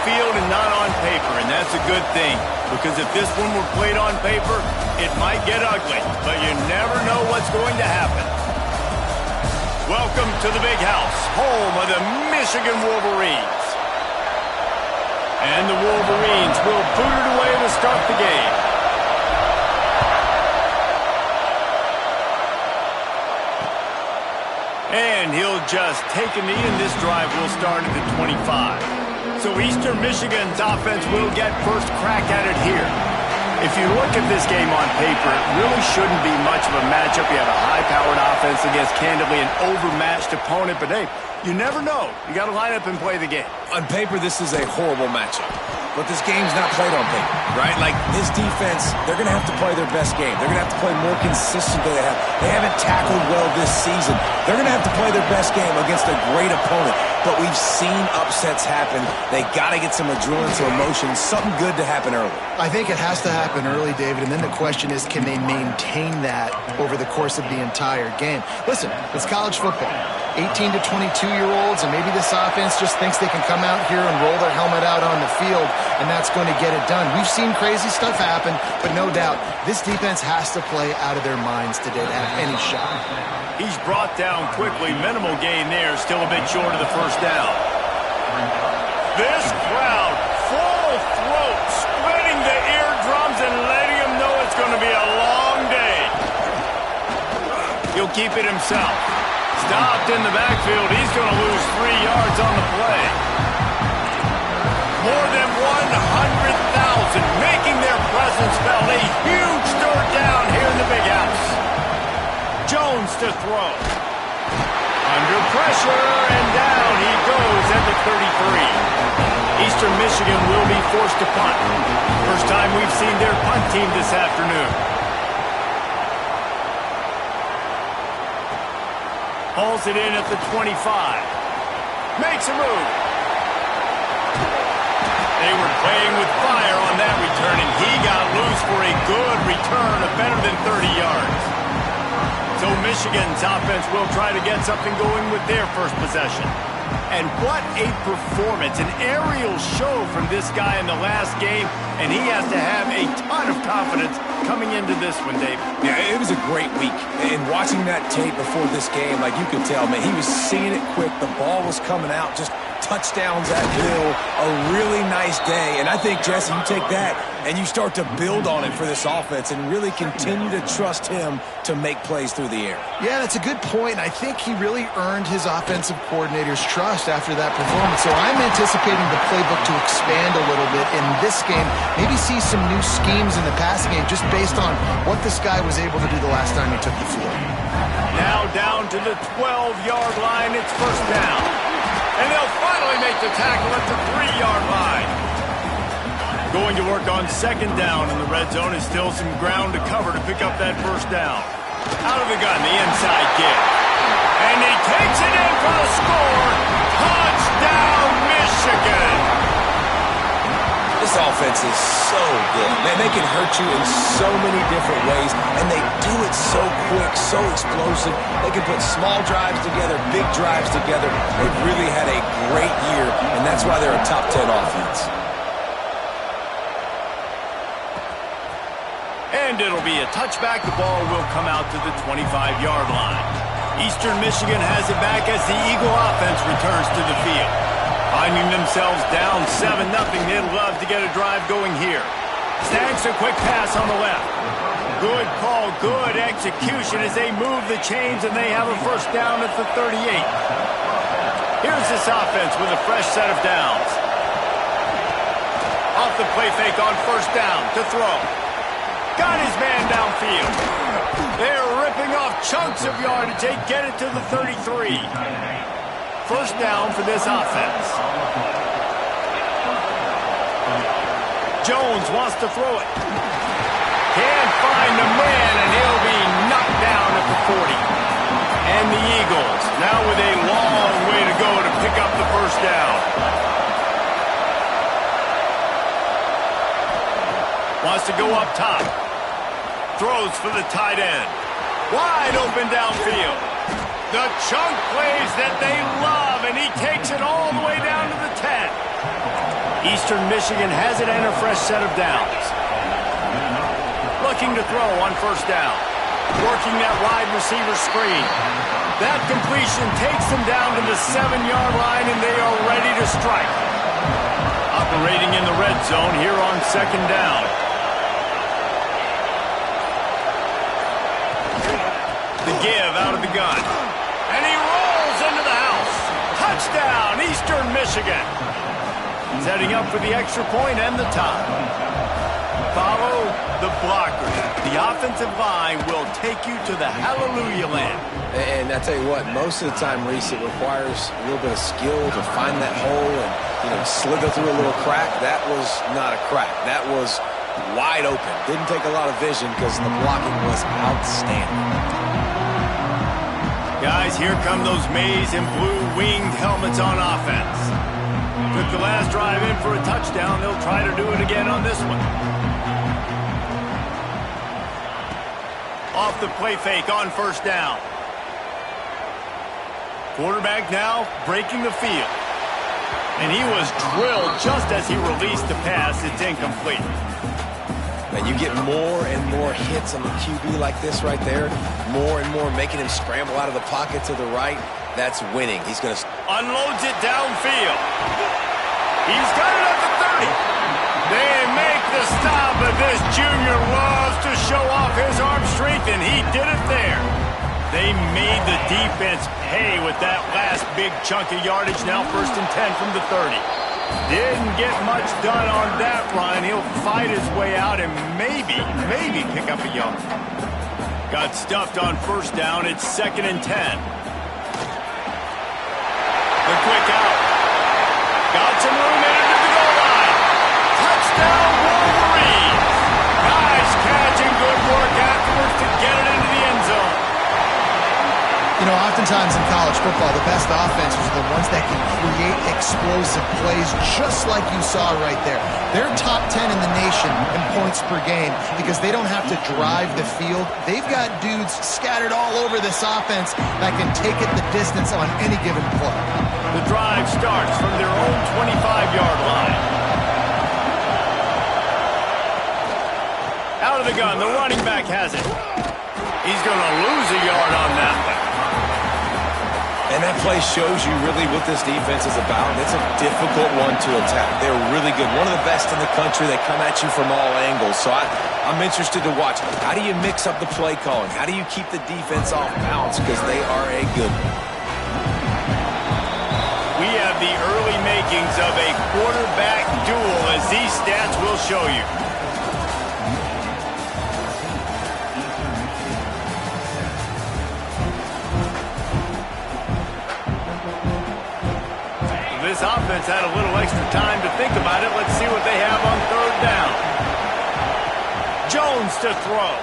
field and not on paper, and that's a good thing. Because if this one were played on paper, it might get ugly, but you never know what's going to happen. Welcome to the Big House, home of the Michigan Wolverines. And the Wolverines will boot it away to start the game. And he'll just take a knee, and this drive will start at the 25. So Eastern Michigan's offense will get first crack at it here. If you look at this game on paper, it really shouldn't be much of a matchup. You have a high-powered offense against, candidly, an overmatched opponent. But, hey, you never know. You got to line up and play the game. On paper, this is a horrible matchup. But this game's not played on paper, right? Like, this defense, they're going to have to play their best game. They're going to have to play more consistent than they have. They haven't tackled well this season. They're going to have to play their best game against a great opponent. But we've seen upsets happen. They got to get some adrenaline, some emotion, something good to happen early. I think it has to happen early, David, and then the question is, can they maintain that over the course of the entire game? Listen, it's college football. 18 to 22-year-olds, and maybe this offense just thinks they can come out here and roll their helmet out on the field, and that's going to get it done. We've seen crazy stuff happen, but no doubt, this defense has to play out of their minds today to have any shot. He's brought down quickly. Minimal gain there. Still a bit short of the first down. This crowd, full throat, splitting the eardrums and letting them know it's going to be a long day. He'll keep it himself. Stopped in the backfield. He's going to lose 3 yards on the play. More than 100,000 making their presence felt. A huge third down here in the Big House. Jones to throw. Under pressure, and down he goes at the 33. Eastern Michigan will be forced to punt. First time we've seen their punt team this afternoon. Hauls it in at the 25. Makes a move. They were playing with fire on that return, and he got loose for a good return of better than 30 yards. So Michigan's offense will try to get something going with their first possession. And what a performance, an aerial show from this guy in the last game, and he has to have a ton of confidence coming into this one, Dave. Yeah, it was a great week. And watching that tape before this game, like you could tell, man, he was seeing it quick. The ball was coming out, just touchdowns at will. A really nice day. And I think, Jesse, you take that and you start to build on it for this offense and really continue to trust him to make plays through the air. Yeah, that's a good point. I think he really earned his offensive coordinator's trust after that performance. So I'm anticipating the playbook to expand a little bit in this game. Maybe see some new schemes in the passing game just based on what this guy was able to do the last time he took the field. Now down to the 12-yard line. It's first down. And they'll finally make the tackle at the 3-yard line. Going to work on second down in the red zone is still some ground to cover to pick up that first down. Out of the gun, the inside kick. And he takes it in for the score. Touchdown, Michigan. This offense is so good. Man, they can hurt you in so many different ways, and they do it so quick, so explosive. They can put small drives together, big drives together. They've really had a great year, and that's why they're a top 10 offense. And it'll be a touchback. The ball will come out to the 25-yard line. Eastern Michigan has it back as the Eagle offense returns to the field. Finding themselves down 7-0, they'd love to get a drive going here. Snags a quick pass on the left. Good call, good execution as they move the chains, and they have a first down at the 38. Here's this offense with a fresh set of downs. Off the play fake on first down to throw. Got his man downfield. They're ripping off chunks of yardage. They get it to the 33. First down for this offense. Jones wants to throw it. Can't find the man, and he'll be knocked down at the 40. And the Eagles now with a long way to go to pick up the first down. Wants to go up top. Throws for the tight end. Wide open downfield. The chunk plays that they love, and he takes it all the way down to the 10. Eastern Michigan has it and a fresh set of downs. Looking to throw on first down. Working that wide receiver screen. That completion takes them down to the 7-yard line, and they are ready to strike. Operating in the red zone here on second down. The give out of the gun. And he rolls into the house. Touchdown, Eastern Michigan. Setting up for the extra point and the tie. Follow the blockers. The offensive line will take you to the hallelujah land. And I tell you what, most of the time, Reese, it requires a little bit of skill to find that hole and, slither through a little crack. That was not a crack. That was wide open. Didn't take a lot of vision because the blocking was outstanding. Guys, here come those maize and blue winged helmets on offense. Took the last drive in for a touchdown. They'll try to do it again on this one. Off the play fake on first down. Quarterback now breaking the field. And he was drilled just as he released the pass. It's incomplete. And you get more and more hits on the QB like this right there. More and more making him scramble out of the pocket to the right. That's winning. He's going to... Unloads it downfield. He's got it at the 30. They make the stop, but this junior loves to show off his arm strength, and he did it there. They made the defense pay with that last big chunk of yardage. Now 1st and 10 from the 30. Didn't get much done on that run. He'll fight his way out and maybe pick up a yard. Got stuffed on first down. It's 2nd and 10. The quick out. Got some room in it to the goal line. Touchdown, Wolverines. Nice catch and good work afterwards to get it into the end zone. Oftentimes in college football, the best offenses are the ones that can create explosive plays just like you saw right there. They're top 10 in the nation in points per game because they don't have to drive the field. They've got dudes scattered all over this offense that can take it the distance on any given play. The drive starts from their own 25-yard line. Out of the gun, the running back has it. He's going to lose a yard on that one. And that play shows you really what this defense is about. It's a difficult one to attack. They're really good. One of the best in the country. They come at you from all angles. So I'm interested to watch. How do you mix up the play calling? How do you keep the defense off balance? Because they are a good one. We have the early makings of a quarterback duel, as these stats will show you. This offense had a little extra time to think about it. Let's see what they have on 3rd down. Jones to throw.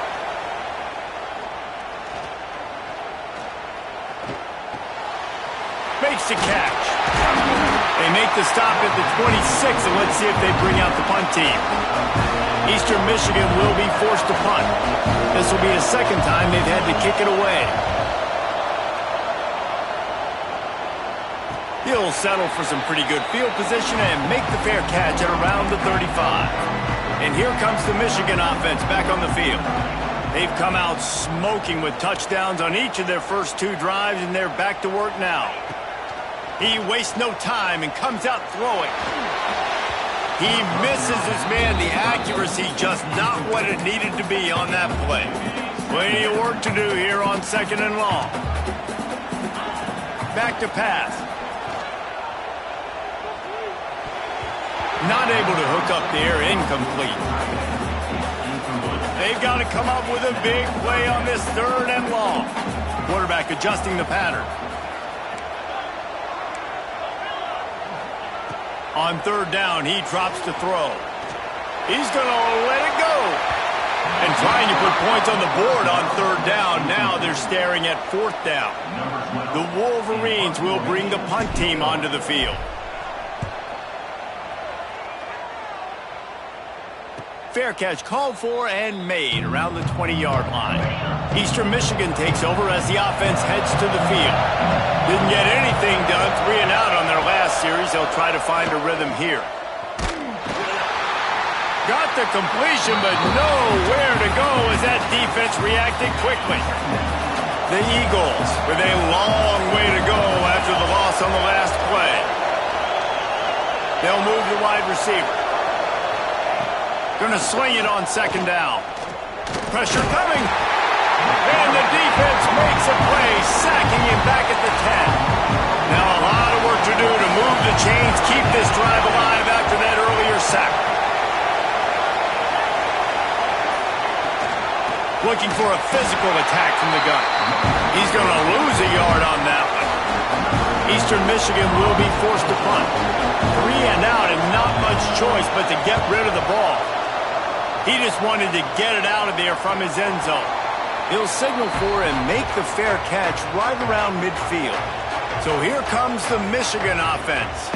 Makes the catch. They make the stop at the 26, and let's see if they bring out the punt team. Eastern Michigan will be forced to punt. This will be the 2nd time they've had to kick it away. He'll settle for some pretty good field position and make the fair catch at around the 35. And here comes the Michigan offense back on the field. They've come out smoking with touchdowns on each of their first 2 drives, and they're back to work now. He wastes no time and comes out throwing. He misses his man. The accuracy just not what it needed to be on that play. Plenty of work to do here on 2nd and long. Back to pass. Not able to hook up there, incomplete. They've got to come up with a big play on this 3rd and long. Quarterback adjusting the pattern. On 3rd down, he drops to throw. He's going to let it go. And trying to put points on the board on 3rd down. Now they're staring at 4th down. The Wolverines will bring the punt team onto the field. Fair catch called for and made around the 20-yard line. Eastern Michigan takes over as the offense heads to the field. Didn't get anything done, 3 and out on their last series. They'll try to find a rhythm here. Got the completion, but nowhere to go as that defense reacted quickly. The Eagles with a long way to go after the loss on the last play. They'll move the wide receiver. Going to swing it on second down. Pressure coming. And the defense makes a play, sacking him back at the 10. Now a lot of work to do to move the chains, keep this drive alive after that earlier sack. Looking for a physical attack from the gun. He's going to lose a yard on that one. Eastern Michigan will be forced to punt. 3 and out and not much choice but to get rid of the ball. He just wanted to get it out of there from his end zone. He'll signal for and make the fair catch right around midfield. So here comes the Michigan offense.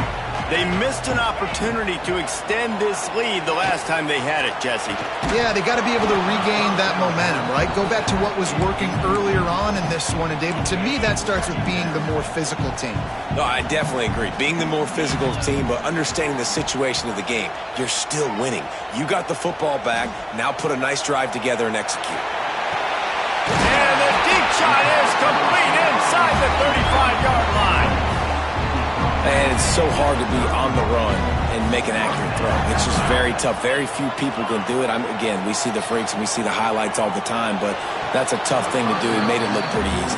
They missed an opportunity to extend this lead the last time they had it, Jesse. Yeah, they got to be able to regain that momentum, right? Go back to what was working earlier on in this one. And, David, to me, that starts with being the more physical team. No, I definitely agree. Being the more physical team, but understanding the situation of the game. You're still winning. You got the football back. Now put a nice drive together and execute. And the deep shot is complete inside the 35-yard line. And it's so hard to be on the run and make an accurate throw. It's just very tough. Very few people can do it. Again, we see the freaks and we see the highlights all the time, but that's a tough thing to do. He made it look pretty easy.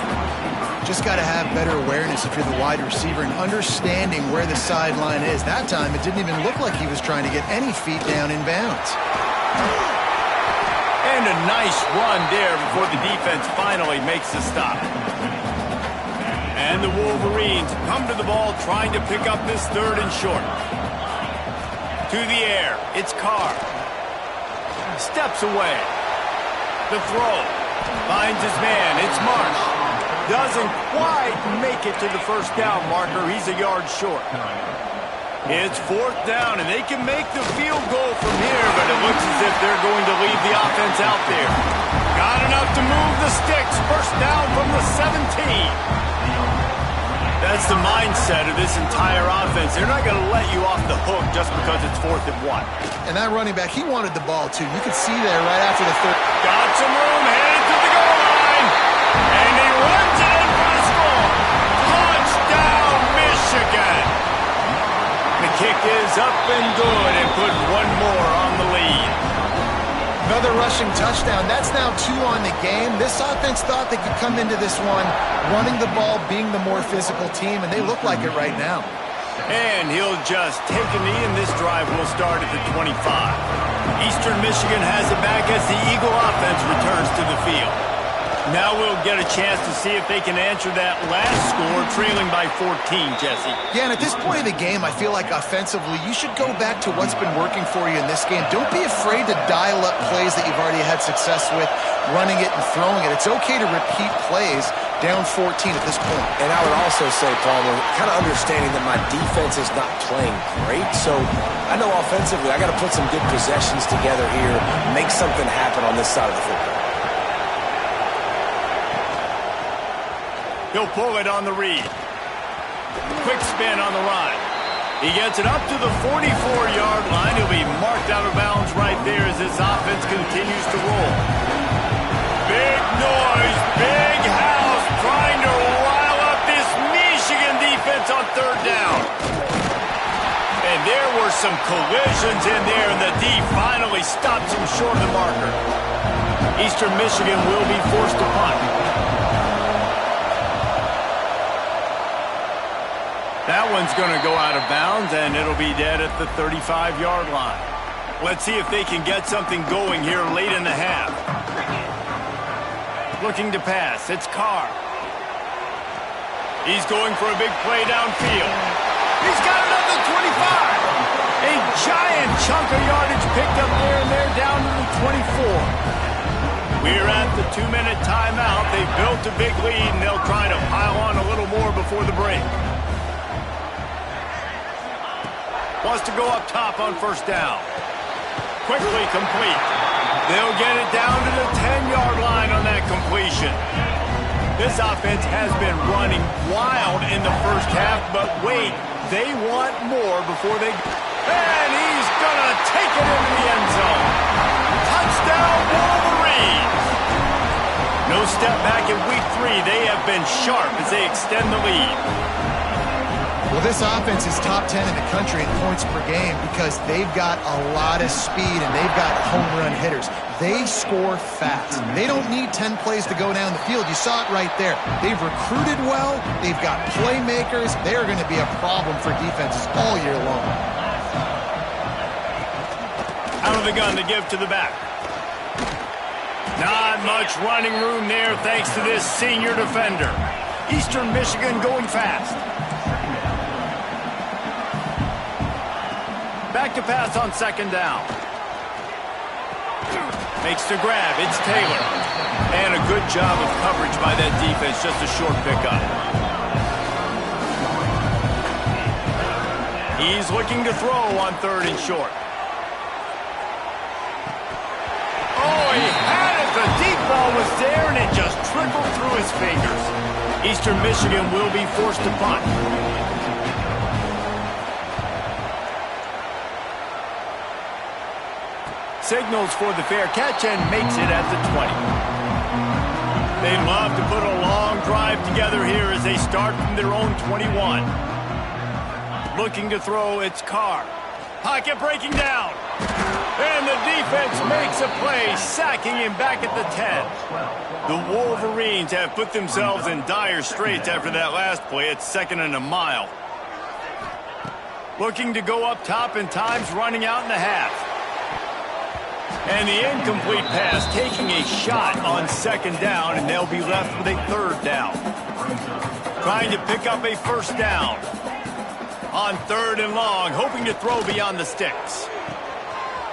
Just got to have better awareness if you're the wide receiver and understanding where the sideline is. That time, it didn't even look like he was trying to get any feet down in bounds. And a nice run there before the defense finally makes the stop. And the Wolverines come to the ball trying to pick up this 3rd and short. To the air, it's Carr. Steps away. The throw. Finds his man, it's Marsh. Doesn't quite make it to the first down marker. He's a yard short. It's 4th down, and they can make the field goal from here, but it looks as if they're going to leave the offense out there. Got enough to move the sticks. First down from the 17. That's the mindset of this entire offense. They're not going to let you off the hook just because it's 4th and 1. And that running back, he wanted the ball, too. You could see there right after the 3rd. Got some room, headed to the goal line. And he runs it in for the score. Touchdown, Michigan. The kick is up and good and put one more on the lead. Another rushing touchdown. That's now 2 on the game. This offense thought they could come into this one running the ball, being the more physical team, and they look like it right now. And he'll just take a knee, and this drive will start at the 25. Eastern Michigan has it back as the Eagle offense returns to the field. Now we'll get a chance to see if they can answer that last score, trailing by 14, Jesse. Yeah, and at this point of the game, I feel like offensively, you should go back to what's been working for you in this game. Don't be afraid to dial up plays that you've already had success with, running it and throwing it. It's okay to repeat plays down 14 at this point. And I would also say, Palmer, kind of understanding that my defense is not playing great, so I know offensively I got to put some good possessions together here, make something happen on this side of the football. He'll pull it on the read. Quick spin on the run. He gets it up to the 44-yard line. He'll be marked out of bounds right there as this offense continues to roll. Big noise, big house, trying to rile up this Michigan defense on 3rd down. And there were some collisions in there, and the D finally stops him short of the marker. Eastern Michigan will be forced to punt. That one's going to go out of bounds, and it'll be dead at the 35-yard line. Let's see if they can get something going here late in the half. Looking to pass. It's Carr. He's going for a big play downfield. He's got it up to 25. A giant chunk of yardage picked up there, and they're down to the 24. We're at the 2-minute timeout. They've built a big lead, and they'll try to pile on a little more before the break. Wants to go up top on first down. Quickly complete. They'll get it down to the 10-yard line on that completion. This offense has been running wild in the first half, but wait, they want more before they... And he's going to take it into the end zone. step back in week 3. They have been sharp as they extend the lead. Well, this offense is top 10 in the country in points per game because they've got a lot of speed and they've got home run hitters. They score fast. They don't need 10 plays to go down the field. You saw it right there. They've recruited well. They've got playmakers. They are going to be a problem for defenses all year long. Out of the gun to give to the back. Not much running room there thanks to this senior defender. Eastern Michigan going fast. Back to pass on second down. Makes the grab. It's Taylor. And a good job of coverage by that defense. Just a short pickup. He's looking to throw on 3rd and short. Oh, he had it. The deep ball was there, and it just trickled through his fingers. Eastern Michigan will be forced to punt. Signals for the fair catch and makes it at the 20. They'd love to put a long drive together here as they start from their own 21. Looking to throw, it's Carr. Pocket breaking down. And the defense makes a play, sacking him back at the 10. The Wolverines have put themselves in dire straits after that last play. It's 2nd and a mile. Looking to go up top, and time's running out in the half. And the incomplete pass taking a shot on 2nd down, and they'll be left with a 3rd down. Trying to pick up a 1st down. On 3rd and long, hoping to throw beyond the sticks.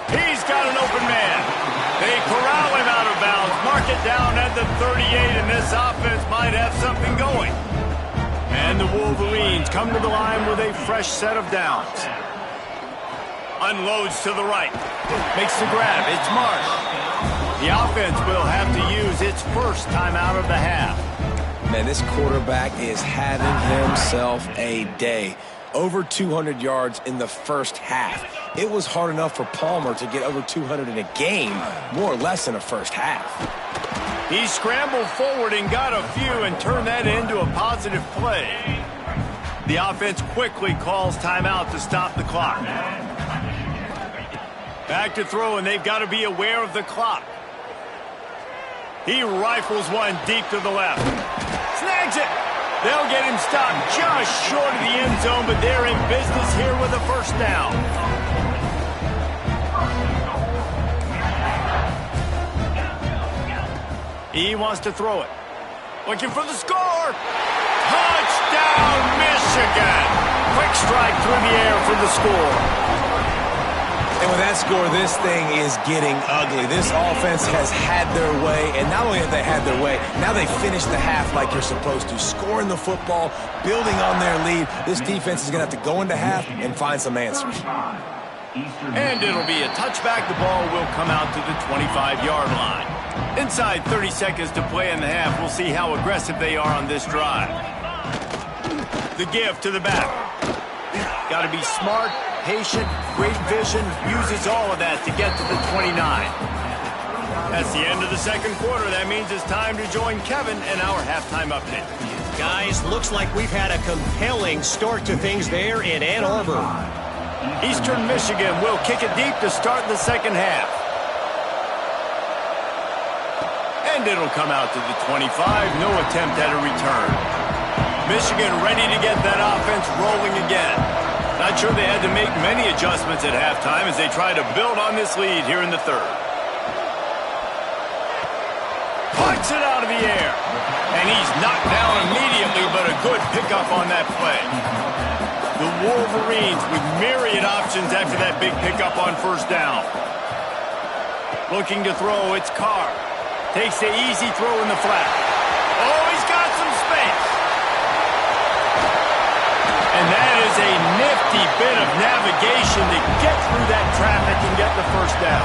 He's got an open man. They corral him out of bounds, mark it down at the 38, and this offense might have something going. And the Wolverines come to the line with a fresh set of downs. Unloads to the right. Makes the grab. It's Marsh. The offense will have to use its first timeout of the half. Man, this quarterback is having himself a day. Over 200 yards in the first half. It was hard enough for Palmer to get over 200 in a game, more or less in a first half. He scrambled forward and got a few and turned that into a positive play. The offense quickly calls timeout to stop the clock. Back to throw, and they've got to be aware of the clock. He rifles one deep to the left. Snags it. They'll get him stopped just short of the end zone, but they're in business here with a 1st down. He wants to throw it. Looking for the score. Touchdown, Michigan. Quick strike through the air for the score. And with that score, this thing is getting ugly. This offense has had their way, and not only have they had their way, now they finish the half like you're supposed to, scoring the football, building on their lead. This defense is going to have to go into half and find some answers. And it'll be a touchback. The ball will come out to the 25-yard line. Inside 30 seconds to play in the half. We'll see how aggressive they are on this drive. The give to the back. Got to be smart, patient, great vision, uses all of that to get to the 29. That's the end of the second quarter. That means it's time to join Kevin in our halftime update. Guys, looks like we've had a compelling start to things there in Ann Arbor. Eastern Michigan will kick it deep to start the second half. And it'll come out to the 25. No attempt at a return. Michigan ready to get that offense rolling again. Not sure they had to make many adjustments at halftime as they try to build on this lead here in the 3rd. Punts it out of the air. And he's knocked down immediately, but a good pickup on that play. The Wolverines with myriad options after that big pickup on 1st down. Looking to throw, it's Carr. Takes the easy throw in the flat. Oh, he's got some space. And that is a nifty bit of navigation to get through that traffic and get the 1st down.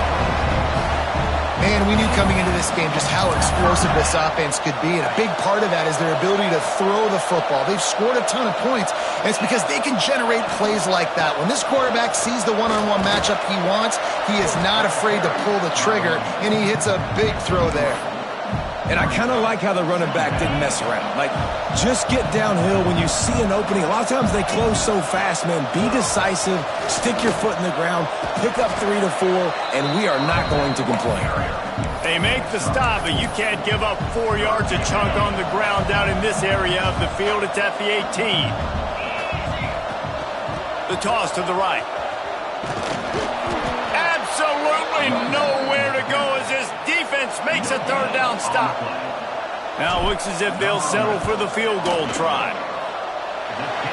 Man, we knew coming into this game just how explosive this offense could be, and a big part of that is their ability to throw the football. They've scored a ton of points, and it's because they can generate plays like that. When this quarterback sees the one-on-one matchup he wants, he is not afraid to pull the trigger, and he hits a big throw there. And I kind of like how the running back didn't mess around. Like, just get downhill when you see an opening. A lot of times they close so fast, man. Be decisive, stick your foot in the ground, pick up 3 to 4, and we are not going to complain. They make the stop, but you can't give up 4 yards a chunk on the ground down in this area of the field. It's at the 18. The toss to the right. Absolutely nowhere to go as this defense makes a third down stop. Now it looks as if they'll settle for the field goal try.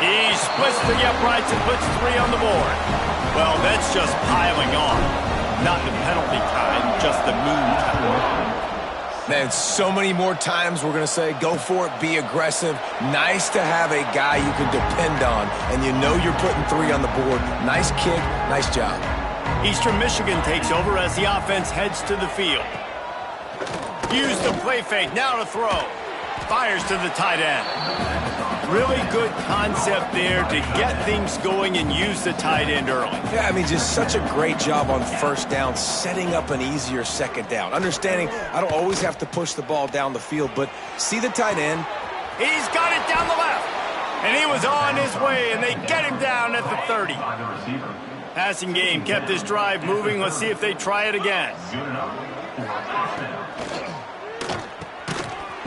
He splits the uprights and puts 3 on the board. Well, that's just piling on. Not the penalty kind, just the mean kind. Man, so many more times we're going to say, go for it, be aggressive. Nice to have a guy you can depend on, and you know you're putting 3 on the board. Nice kick, nice job. Eastern Michigan takes over as the offense heads to the field. Use the play fake, now to throw. Fires to the tight end. Really good concept there to get things going and use the tight end early. Yeah, I mean, just such a great job on first down, setting up an easier second down. Understanding I don't always have to push the ball down the field, but see the tight end. He's got it down the left. And he was on his way, and they get him down at the 30. Passing game kept this drive moving. Let's see if they try it again.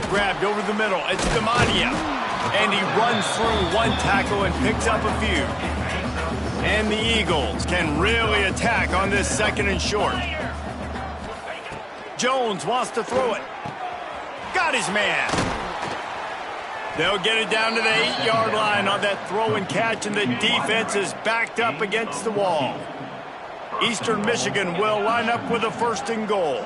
Grabbed over the middle. It's Demontia. And he runs through 1 tackle and picks up a few. And the Eagles can really attack on this 2nd and short. Jones wants to throw it. Got his man. They'll get it down to the 8-yard line on that throw and catch, and the defense is backed up against the wall. Eastern Michigan will line up with a 1st and goal.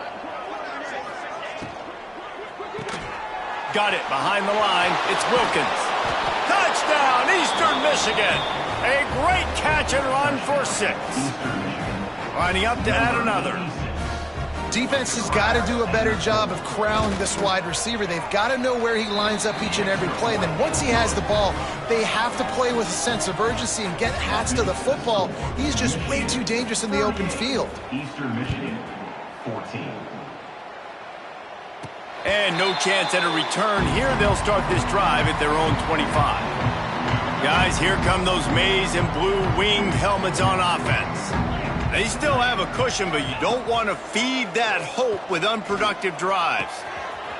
Got it behind the line. It's Wilkins. Touchdown, Eastern Michigan. A great catch and run for 6. Lining up to add another. Defense has got to do a better job of corralling this wide receiver. They've got to know where he lines up each and every play. And then once he has the ball, they have to play with a sense of urgency and get Hats to the football. He's just way too dangerous in the open field. Eastern Michigan, 14. And no chance at a return here. They'll start this drive at their own 25. Guys, here come those maize and blue winged helmets on offense. They still have a cushion, but you don't want to feed that hope with unproductive drives.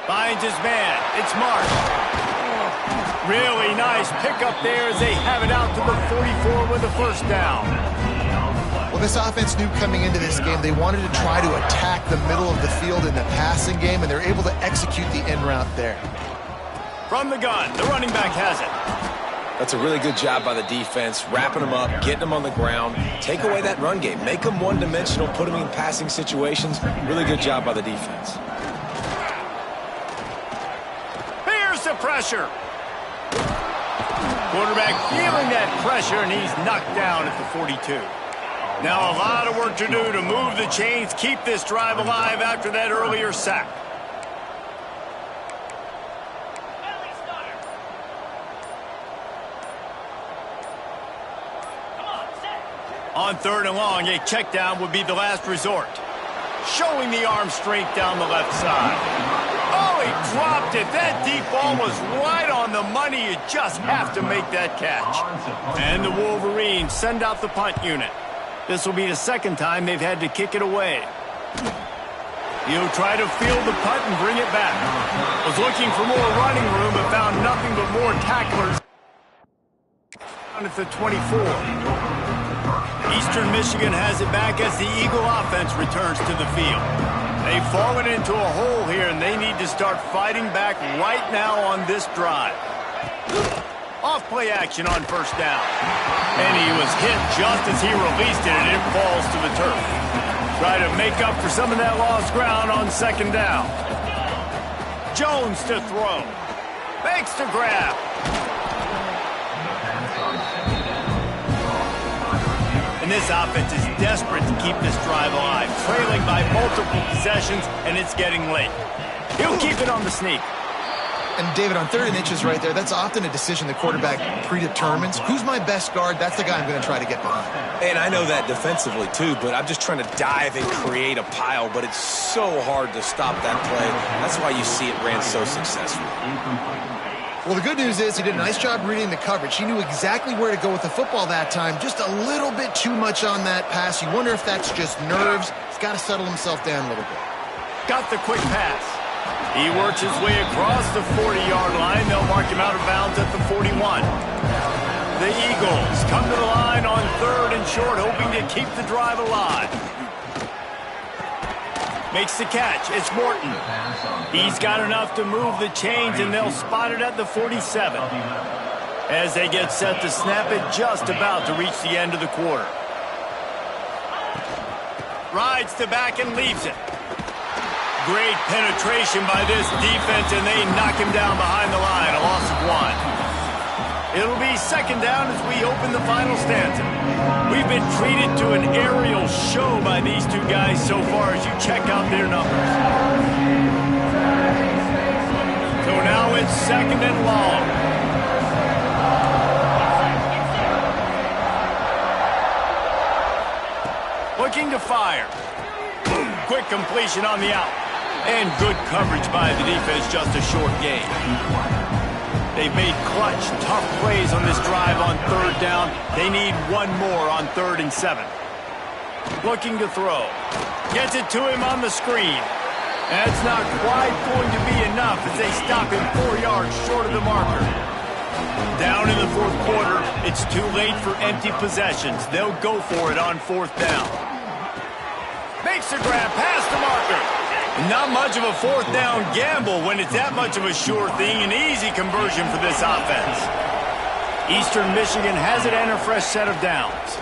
Finds his man. It's Marsh. Really nice pickup there as they have it out to the 44 with a 1st down. Well, this offense knew coming into this game they wanted to try to attack the middle of the field in the passing game, and they're able to execute the end route there. From the gun, the running back has it. That's a really good job by the defense, wrapping them up, getting them on the ground. Take away that run game. Make them one-dimensional, put them in passing situations. Really good job by the defense. Here's the pressure. Quarterback feeling that pressure, and he's knocked down at the 42. Now a lot of work to do to move the chains, keep this drive alive after that earlier sack. On 3rd and long, a check down would be the last resort. Showing the arm strength down the left side. Oh, he dropped it. That deep ball was right on the money. You just have to make that catch. And the Wolverines send out the punt unit. This will be the 2nd time they've had to kick it away. He'll try to field the punt and bring it back. Was looking for more running room, but found nothing but more tacklers. At the 24. Eastern Michigan has it back as the Eagle offense returns to the field. They've fallen into a hole here, and they need to start fighting back right now on this drive. Off-play action on 1st down. And he was hit just as he released it, and it falls to the turf. Try to make up for some of that lost ground on 2nd down. Jones to throw. Fakes to grab. And this offense is desperate to keep this drive alive, trailing by multiple possessions, and it's getting late. He'll keep it on the sneak. And David, on 3rd and inches right there, that's often a decision the quarterback predetermines. Who's my best guard? That's the guy I'm going to try to get behind. And I know that defensively too, but I'm just trying to dive and create a pile, but it's so hard to stop that play. That's why you see it ran so successfully. Well, the good news is he did a nice job reading the coverage. He knew exactly where to go with the football that time. Just a little bit too much on that pass. You wonder if that's just nerves. He's got to settle himself down a little bit. Got the quick pass. He works his way across the 40-yard line. They'll mark him out of bounds at the 41. The Eagles come to the line on 3rd and short, hoping to keep the drive alive. Makes the catch. It's Morton. He's got enough to move the chains, and they'll spot it at the 47. As they get set to snap it, just about to reach the end of the quarter. Rides to back and leaves it. Great penetration by this defense, and they knock him down behind the line, a loss of 1. It'll be 2nd down as we open the final stanza. We've been treated to an aerial show by these two guys so far as you check out their numbers. So now it's 2nd and long. Looking to fire. Quick completion on the out. And good coverage by the defense, just a short gain. They've made clutch, tough plays on this drive on 3rd down. They need one more on 3rd and 7. Looking to throw. Gets it to him on the screen. That's not quite going to be enough as they stop him 4 yards short of the marker. Down in the 4th quarter, it's too late for empty possessions. They'll go for it on 4th down. Makes the grab past the marker. Not much of a 4th down gamble when it's that much of a sure thing. An easy conversion for this offense. Eastern Michigan has it and a fresh set of downs.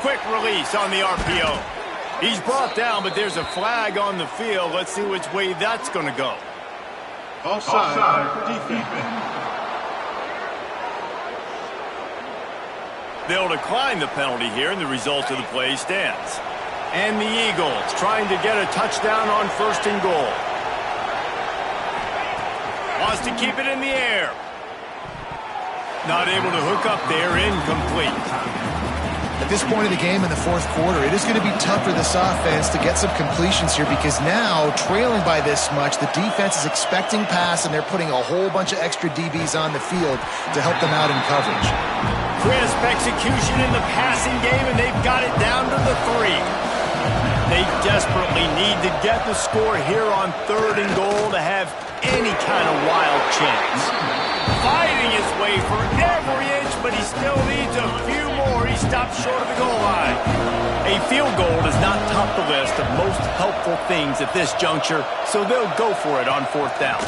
Quick release on the RPO. He's brought down, but there's a flag on the field. Let's see which way that's going to go. Offside defense. They'll decline the penalty here, and the result of the play stands. And the Eagles trying to get a touchdown on 1st and goal. Wants to keep it in the air. Not able to hook up there, incomplete. At this point of the game in the 4th quarter, it is going to be tough for this offense to get some completions here because now, trailing by this much, the defense is expecting pass and they're putting a whole bunch of extra DBs on the field to help them out in coverage. Crisp execution in the passing game, and they've got it down to the 3. They desperately need to get the score here on 3rd and goal to have any kind of wild chance. Fighting his way for every inch, but he still needs a few more. He stopped short of the goal line. A field goal does not top the list of most helpful things at this juncture, so they'll go for it on 4th down.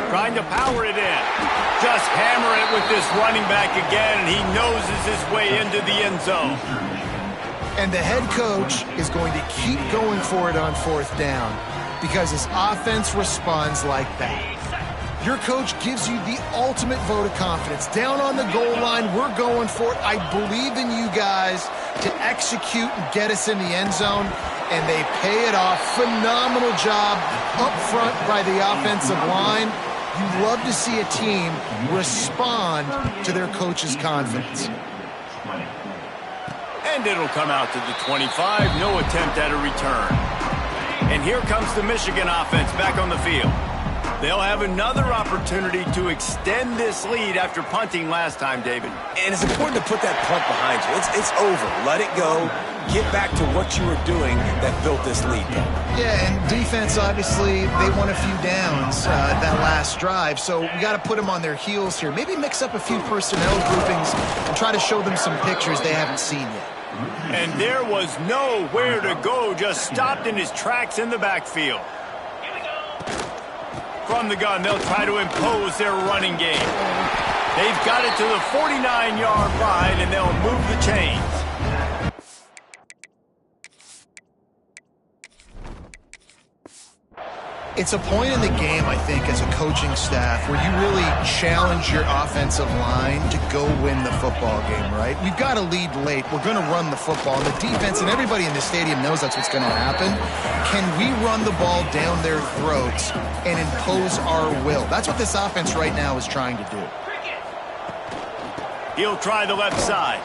Trying to power it in. Just hammer it with this running back again, and he noses his way into the end zone. And the head coach is going to keep going for it on 4th down because his offense responds like that. Your coach gives you the ultimate vote of confidence. Down on the goal line, we're going for it. I believe in you guys to execute and get us in the end zone, and they pay it off. Phenomenal job up front by the offensive line. You love to see a team respond to their coach's confidence. And it'll come out to the 25. No attempt at a return. And here comes the Michigan offense back on the field. They'll have another opportunity to extend this lead after punting last time, David. And it's important to put that punt behind you. It's over. Let it go. Get back to what you were doing that built this lead. Yeah, and defense, obviously, they won a few downs that last drive, so we got to put them on their heels here. Maybe mix up a few personnel groupings and try to show them some pictures they haven't seen yet. And there was nowhere to go, just stopped in his tracks in the backfield. From the gun, they'll try to impose their running game. They've got it to the 49-yard line, and they'll move the chains. It's a point in the game, I think, as a coaching staff where you really challenge your offensive line to go win the football game, right? We've got to lead late. We're going to run the football. And the defense and everybody in the stadium knows that's what's going to happen. Can we run the ball down their throats and impose our will? That's what this offense right now is trying to do. He'll try the left side.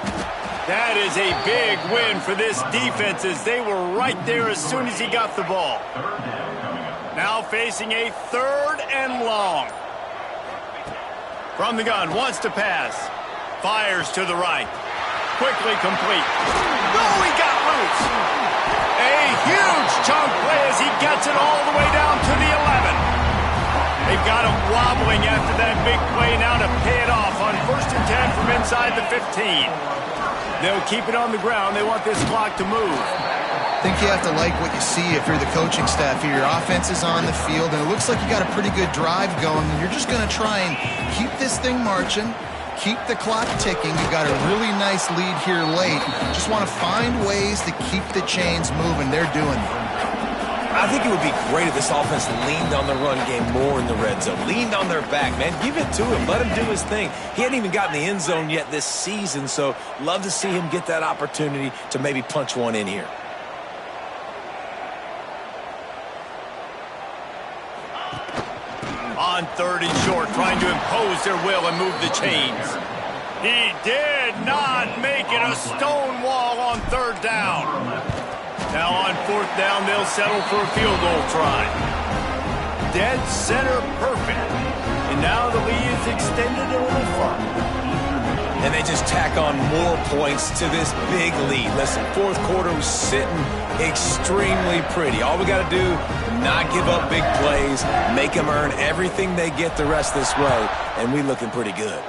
That is a big win for this defense as they were right there as soon as he got the ball. Now facing a 3rd and long. From the gun, wants to pass. Fires to the right. Quickly complete. Oh, he got loose. A huge chunk play as he gets it all the way down to the 11. They've got him wobbling after that big play now to pay it off on 1st and 10 from inside the 15. They'll keep it on the ground. They want this clock to move. I think you have to like what you see if you're the coaching staff here. Your offense is on the field, and it looks like you got a pretty good drive going, and you're just going to try and keep this thing marching, keep the clock ticking. You've got a really nice lead here late. Just want to find ways to keep the chains moving. They're doing it. I think it would be great if this offense leaned on the run game more in the red zone. Leaned on their back, man. Give it to him. Let him do his thing. He hadn't even gotten the end zone yet this season, so love to see him get that opportunity to maybe punch one in here. On 3rd and short, trying to impose their will and move the chains. He did not make it a stone wall on 3rd down. Now on 4th down, they'll settle for a field goal try. Dead center perfect. And now the lead is extended a little further. And they just tack on more points to this big lead. Listen, 4th quarter was sitting extremely pretty. All we got to do, not give up big plays, make them earn everything they get the rest of this way, and we looking pretty good.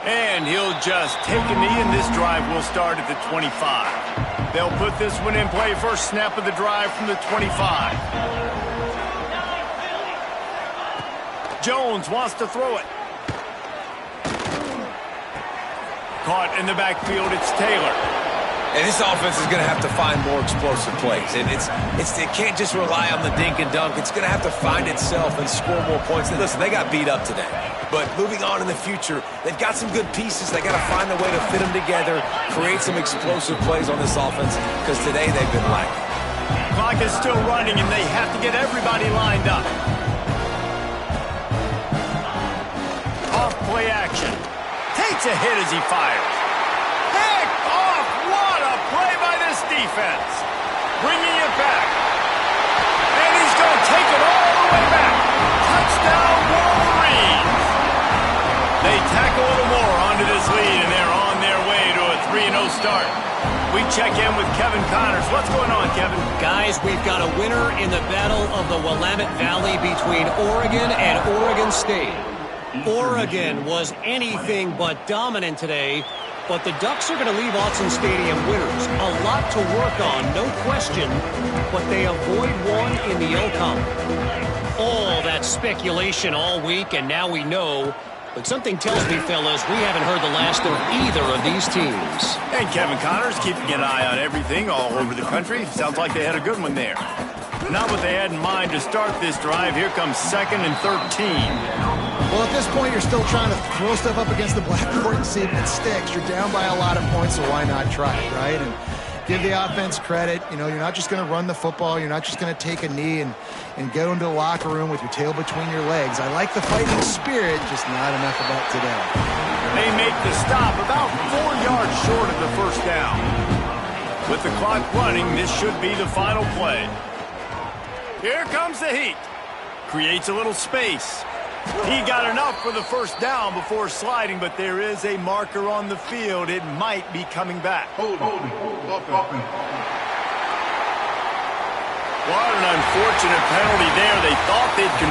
And he'll just take a knee, and this drive will start at the 25. They'll put this one in play. First snap of the drive from the 25. Jones wants to throw it. Caught in the backfield, it's Taylor. And this offense is going to have to find more explosive plays. And it can't just rely on the dink and dunk. It's going to have to find itself and score more points. And listen, they got beat up today. But moving on in the future, they've got some good pieces. They got to find a way to fit them together, create some explosive plays on this offense, because today they've been lacking. Clock is still running, and they have to get everybody lined up. Off play action. Takes a hit as he fires. Pick off! What a play by this defense. Bringing it back. And he's going to take it all the way back. Touchdown, Wolverines. They tack a little more onto this lead, and they're on their way to a 3-0 start. We check in with Kevin Connors. What's going on, Kevin? Guys, we've got a winner in the battle of the Willamette Valley between Oregon and Oregon State. Oregon was anything but dominant today, but the Ducks are going to leave Autzen Stadium winners. A lot to work on, no question, but they avoid one in the outcome. All that speculation all week, and now we know. But something tells me, fellas, we haven't heard the last of either of these teams. And Kevin Connors keeping an eye on everything all over the country. Sounds like they had a good one there. Not what they had in mind to start this drive. Here comes 2nd and 13. Well, at this point, you're still trying to throw stuff up against the blackboard and see if it sticks. You're down by a lot of points, so why not try it, right? And give the offense credit. You know, you're not just going to run the football. You're not just going to take a knee and go into the locker room with your tail between your legs. I like the fighting spirit, just not enough of that today. They make the stop about 4 yards short of the first down. With the clock running, this should be the final play. Here comes the heat. Creates a little space. He got enough for the first down before sliding, but there is a marker on the field. It might be coming back. Holding. What an unfortunate penalty there. They thought they'd convert.